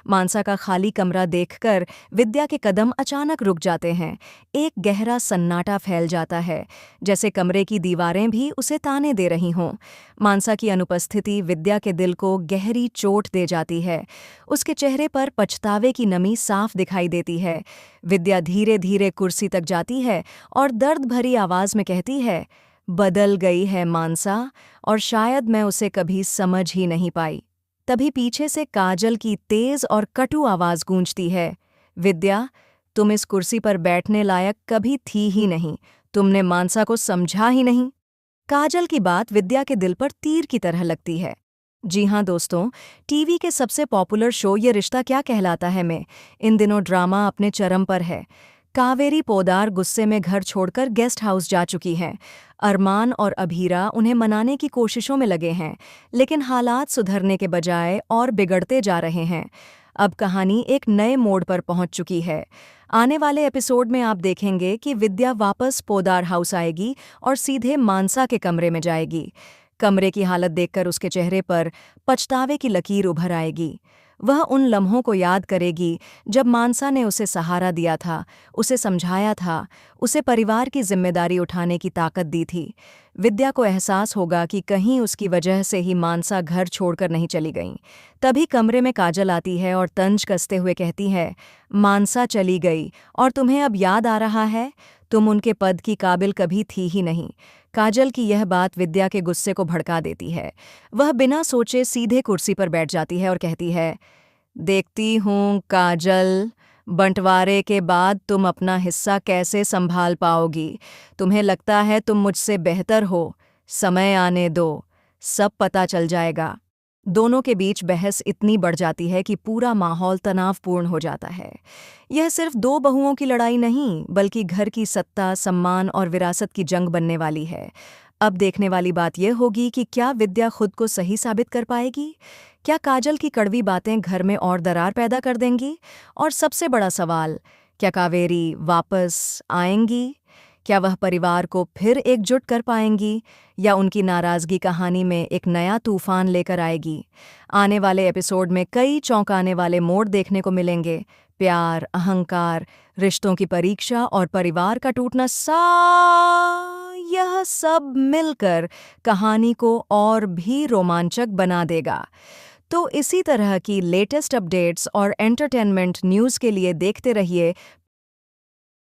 मानसा का खाली कमरा देखकर विद्या के कदम अचानक रुक जाते हैं। एक गहरा सन्नाटा फैल जाता है, जैसे कमरे की दीवारें भी उसे ताने दे रही हों। मानसा की अनुपस्थिति विद्या के दिल को गहरी चोट दे जाती है। उसके चेहरे पर पछतावे की नमी साफ दिखाई देती है। विद्या धीरे धीरे कुर्सी तक जाती है और दर्द भरी आवाज में कहती है, बदल गई है मानसा, और शायद मैं उसे कभी समझ ही नहीं पाई। तभी पीछे से काजल की तेज और कटु आवाज गूंजती है, विद्या, तुम इस कुर्सी पर बैठने लायक कभी थी ही नहीं। तुमने मानसा को समझा ही नहीं। काजल की बात विद्या के दिल पर तीर की तरह लगती है। जी हाँ दोस्तों, टीवी के सबसे पॉपुलर शो ये रिश्ता क्या कहलाता है में इन दिनों ड्रामा अपने चरम पर है। कावेरी पोदार गुस्से में घर छोड़कर गेस्ट हाउस जा चुकी हैं। अरमान और अभीरा उन्हें मनाने की कोशिशों में लगे हैं, लेकिन हालात सुधरने के बजाय और बिगड़ते जा रहे हैं। अब कहानी एक नए मोड़ पर पहुंच चुकी है। आने वाले एपिसोड में आप देखेंगे कि विद्या वापस पोदार हाउस आएगी और सीधे मानसा के कमरे में जाएगी। कमरे की हालत देखकर उसके चेहरे पर पछतावे की लकीर उभर आएगी। वह उन लम्हों को याद करेगी जब मानसा ने उसे सहारा दिया था, उसे समझाया था, उसे परिवार की जिम्मेदारी उठाने की ताकत दी थी। विद्या को एहसास होगा कि कहीं उसकी वजह से ही मानसा घर छोड़कर नहीं चली गई। तभी कमरे में काजल आती है और तंज कसते हुए कहती है, मानसा चली गई और तुम्हें अब याद आ रहा है? तुम उनके पद की काबिल कभी थी ही नहीं। काजल की यह बात विद्या के गुस्से को भड़का देती है। वह बिना सोचे सीधे कुर्सी पर बैठ जाती है और कहती है, देखती हूँ काजल, बंटवारे के बाद तुम अपना हिस्सा कैसे संभाल पाओगी। तुम्हें लगता है तुम मुझसे बेहतर हो। समय आने दो, सब पता चल जाएगा। दोनों के बीच बहस इतनी बढ़ जाती है कि पूरा माहौल तनावपूर्ण हो जाता है। यह सिर्फ दो बहुओं की लड़ाई नहीं, बल्कि घर की सत्ता, सम्मान और विरासत की जंग बनने वाली है। अब देखने वाली बात यह होगी कि क्या विद्या खुद को सही साबित कर पाएगी? क्या काजल की कड़वी बातें घर में और दरार पैदा कर देंगी? और सबसे बड़ा सवाल, क्या कावेरी वापस आएंगी? क्या वह परिवार को फिर एकजुट कर पाएंगी, या उनकी नाराजगी कहानी में एक नया तूफान लेकर आएगी? आने वाले एपिसोड में कई चौंकाने वाले मोड़ देखने को मिलेंगे। प्यार, अहंकार, रिश्तों की परीक्षा और परिवार का टूटना, यह सब मिलकर कहानी को और भी रोमांचक बना देगा। तो इसी तरह की लेटेस्ट अपडेट्स और एंटरटेनमेंट न्यूज़ के लिए देखते रहिए